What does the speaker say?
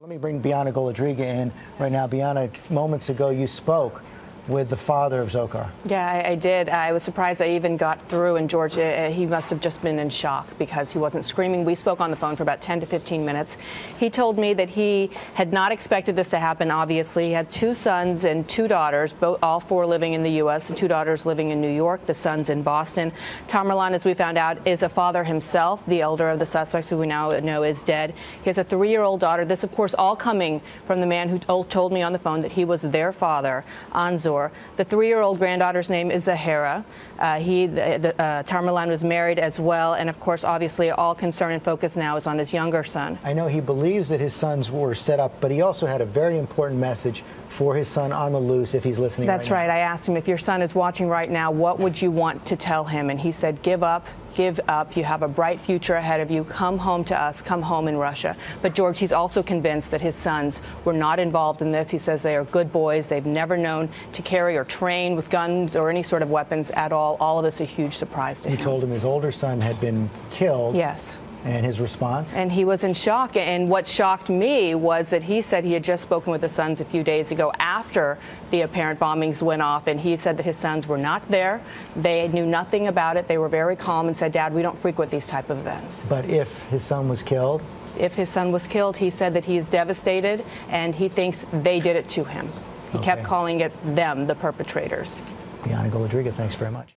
Let me bring Bianna Golodryga in right now. Bianna, moments ago you spoke with the father of Dzhokhar. Yeah, I did. I was surprised I even got through, and George, he must have just been in shock because he wasn't screaming. We spoke on the phone for about 10 to 15 minutes. He told me that he had not expected this to happen, obviously. He had 2 sons and 2 daughters, all 4 living in the U.S., the 2 daughters living in New York, the son's in Boston. Tamerlan, as we found out, is a father himself. The elder of the suspects, who we now know is dead. He has a 3-year-old daughter. This, of course, all coming from the man who told me on the phone that he was their father, Anzor. The 3-year-old granddaughter's name is Zahara. Tamerlan was married as well, and of course, obviously, all concern and focus now is on his younger son. I know he believes that his sons were set up, but he also had a very important message for his son on the loose if he's listening. That's right. I asked him, if your son is watching right now, what would you want to tell him? And he said, give up. Give up. You have a bright future ahead of you. Come home to us. Come home in Russia. But George, he's also convinced that his sons were not involved in this. He says they are good boys. They've never known to carry or train with guns or any sort of weapons at all. All of this is a huge surprise to him. He told him his older son had been killed. Yes. And his response? And he was in shock. And what shocked me was that he said he had just spoken with the sons a few days ago after the apparent bombings went off. And he said that his sons were not there. They knew nothing about it. They were very calm and said, Dad, we don't frequent these type of events. But if his son was killed? If his son was killed, he said that he is devastated and he thinks they did it to him. He kept calling it them, the perpetrators. Bianna Golodryga, thanks very much.